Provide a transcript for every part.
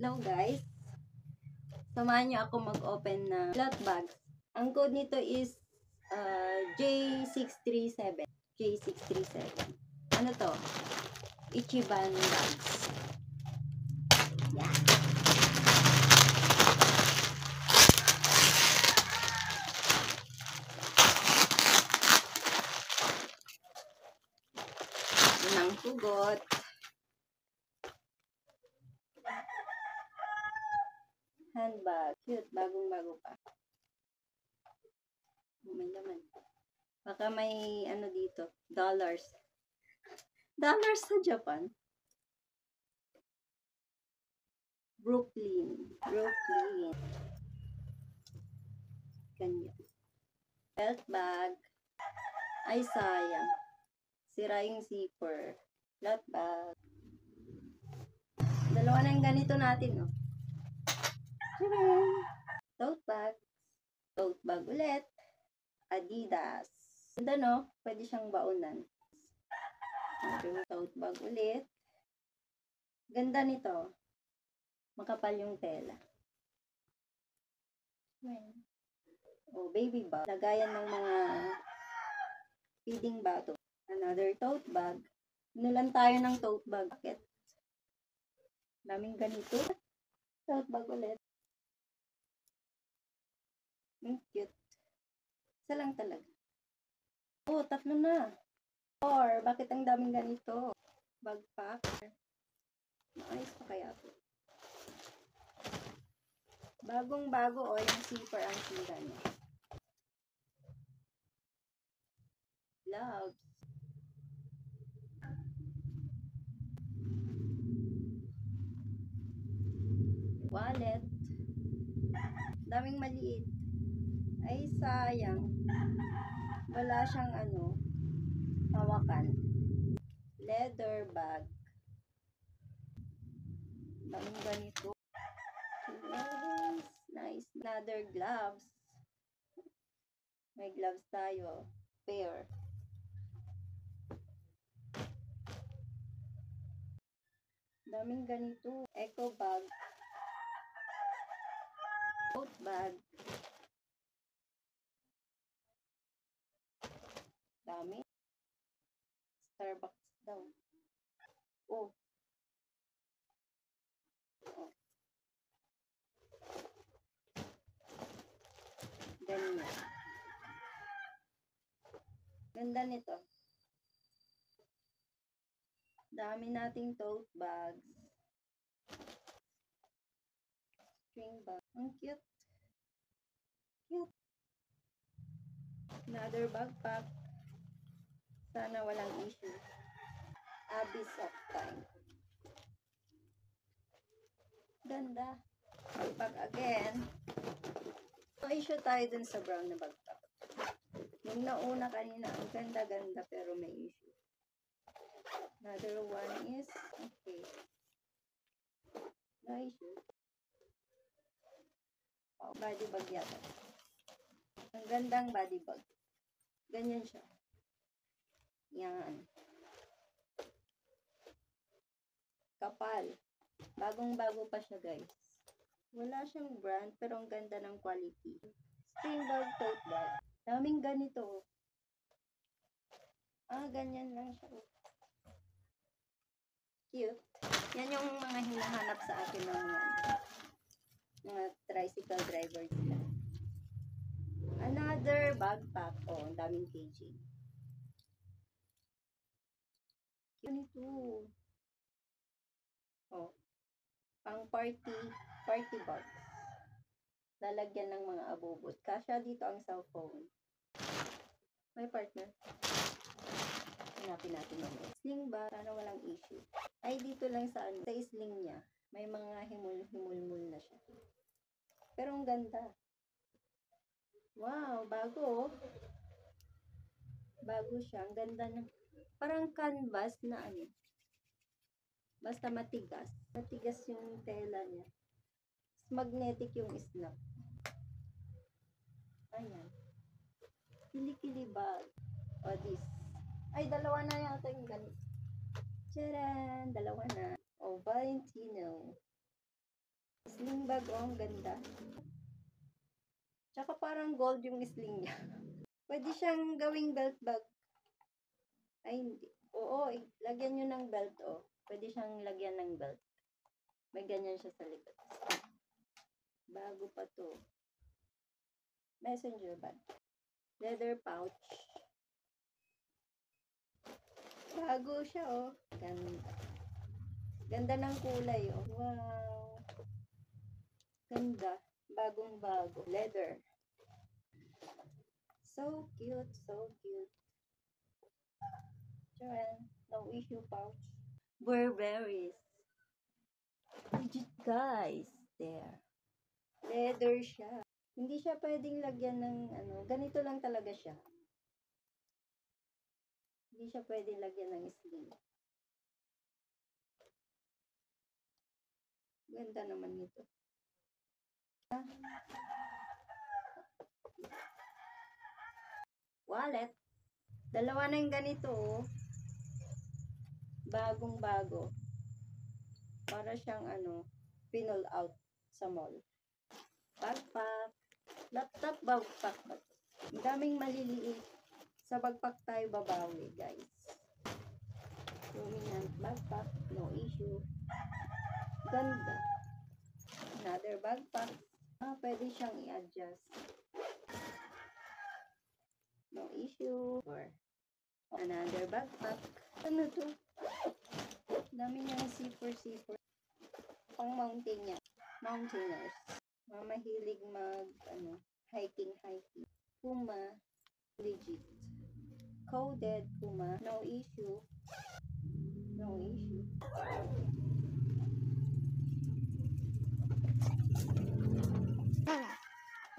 Hello guys, samahan niyo ako mag-open na cloth bags. Ang code nito is J637. J637. Ano to? Ichiban bags. Yan. Yun ang hugot. Handbag. Cute. Bagong-bago pa. May laman. Baka may ano dito. Dollars. Dollars sa Japan. Brooklyn. Ganyan. Belt bag. Ay, sayang. Sira yung zipper. Cloth bag. Dalawa na yung ganito natin, no? Tote bag. Tote bag ulit. Adidas. Ganda, no? Pwede siyang baunan. Tote bag ulit. Ganda nito. Makapal yung tela. Oh, baby bag. Lagayan ng mga feeding bottle. Another tote bag. Nulan tayo ng tote bag. Bakit? Daming ganito. Tote bag ulit. Cute. Isa lang talaga. Oh, 3 na. 4. Bakit ang daming ganito? Backpack. Maayos pa kaya ito? Bagong-bago, yung zipper ang sira niya. Gloves. Wallet. Daming maliit. Ay, sayang. Wala siyang hawakan. Leather bag. Daming ganito. Nice. Another gloves. May gloves tayo. Pair. Daming ganito. Eco bag. Tote bag. Dami. Starbucks daw. Oh. Ganyan. Ganda nito. Dami nating tote bags. String bag. Ang cute. Cute. Another backpack. Sana walang issue. Abyss of time. Ganda. Backpack again. No issue tayo dun sa brown na backpack. Yung nauna kanina, ang ganda-ganda pero may issue. Another one is, okay. No issue. Oh, body bag yata. Ang gandang body bag. Ganyan siya. Yan. Kapal. Bagong-bago pa siya, guys. Wala siyang brand, pero ang ganda ng quality. String bag, tote bag. Daming ganito. Ganyan lang siya. Cute. Yan yung mga hinahanap sa akin ng mga tricycle driver sila. Another backpack. Oh, ang daming kg. Ganito. Oh. Pang party box. Lalagyan ng mga abubot. Kasya dito ang cellphone. May partner. Hanapin natin yung sling ba? Sana walang issue. Ay, dito lang sa sling niya. May mga himul-himul na siya. Pero ang ganda. Wow, bago. Bago siya. Ang ganda na. Parang canvas na Basta matigas. Matigas yung tela niya. Magnetic yung snap. Ayan. Kili-kili bag. O, this. Ay, dalawa na yata yung ganito. Tcharan! Dalawa na. O, Valentino. Yung bag, oh, ang ganda. Tsaka parang gold yung sling niya. Pwede siyang gawing belt bag. Ay, hindi. Oo, lagyan nyo ng belt, oh. Pwede siyang lagyan ng belt. May ganyan siya sa likod. Bago pa to. Messenger bag. Leather pouch. Bago siya, oh. Ganda. Ganda ng kulay, oh. Wow. Ganda. Bagong-bago. Leather. So cute, so cute. Joanne, no issue pouch. Burberry's. Legit, guys. There. Leather siya. Hindi siya pwedeng lagyan ng ano. Ganito lang talaga siya. Hindi siya pwedeng lagyan ng sling. Ganda naman nito. Wallet. Dalawa na yung ganito, oh. Bagong-bago. Para siyang ano, pinull out sa mall. Backpack. Laptop backpack ba? Ang daming maliliit. Sa backpack tayo babawi, guys. Dominant backpack. No issue. Ganda. Another backpack. Pwede siyang i-adjust. No issue. Or another backpack. Ano to? Dami niyang zipper. Pang mountain niya. Mountaineers. Mahilig hiking. Puma. Legit. Coded Puma. No issue.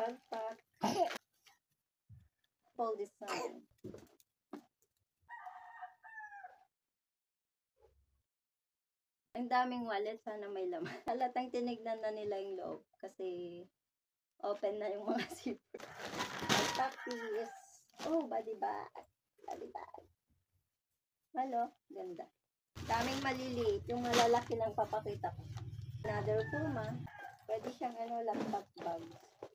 Backpack. Full design. Ang daming wallet, sana may laman. Halatang tinignan na nila yung loob kasi open na yung mga zipper. Backpack piece. Oh, body bag. Hello, ganda. Daming maliliit. Yung malalaki lang papakita ko. Another Puma. Pwede siyang laptop bag.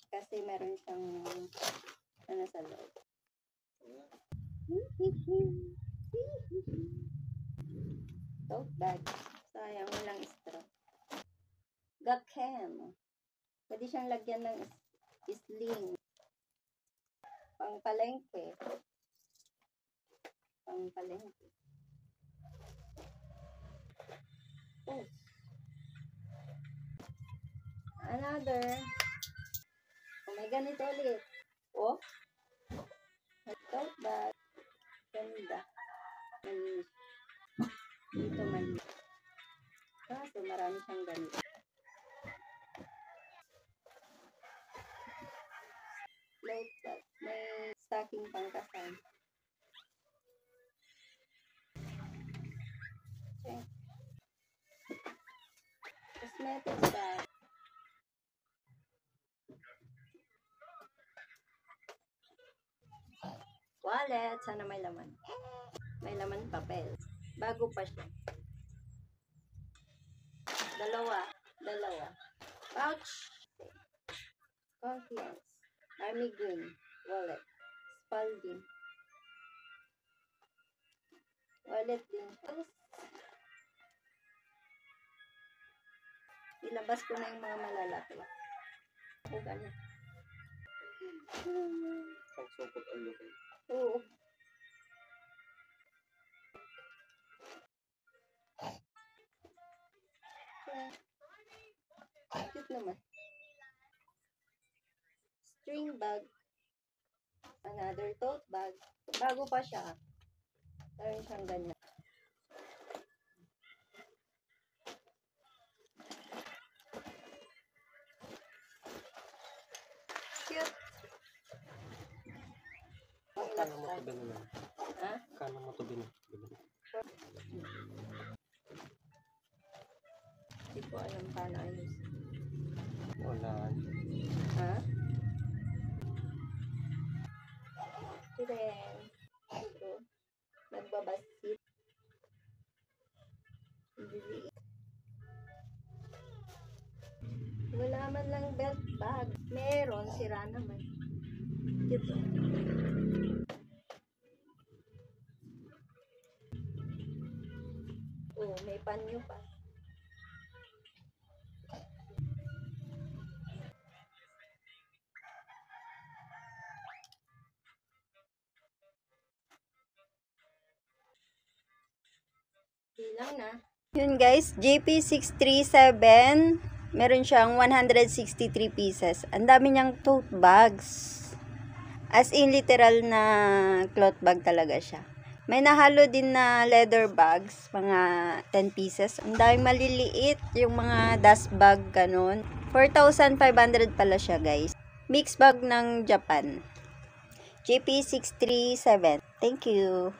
Kasi meron siyang sa loob. Tote bag. Sayang, walang straw. Gachem. Pwede siyang lagyan ng sling. Pangpalengke. Oh. Another. Oh, may ganito ulit. Oh. Tote bag. Ganda. Malinis. Dito malinis. Kaso marami siyang ganito. Float bag. May stocking pangkasan. Okay. Cosmetics bag. Wallet. Sana may laman. May laman papel. Bago pa siya. Dalawa. Pouch. Confiance. Army green. Wallet. Spalding. Wallet din. Ilabas ko na yung mga malalaki. O ganun. Pagsupot ang laki. Oo. Cute naman. String bag. Another tote bag. Bago pa siya. Meron siyang ganyan. Cute. Kano mo ito binili? Ha? Kano mo ito binili? Hindi ko alam paano ayos. Wala. Ha? Ito rin. Ito. Nagbabasit. Liliit. Wala man lang belt bag. Meron, sira naman. Ito. Oh, may panyo pa. Bilang na. Yun guys, JP637. Meron siyang 163 pieces. Ang dami niyang tote bags. As in literal na cloth bag talaga siya. May nahalo din na leather bags, mga 10 pieces. Ang daming maliliit, yung mga dust bag, ganun. 4,500 pala siya guys. Mix bag ng Japan. JP637. Thank you.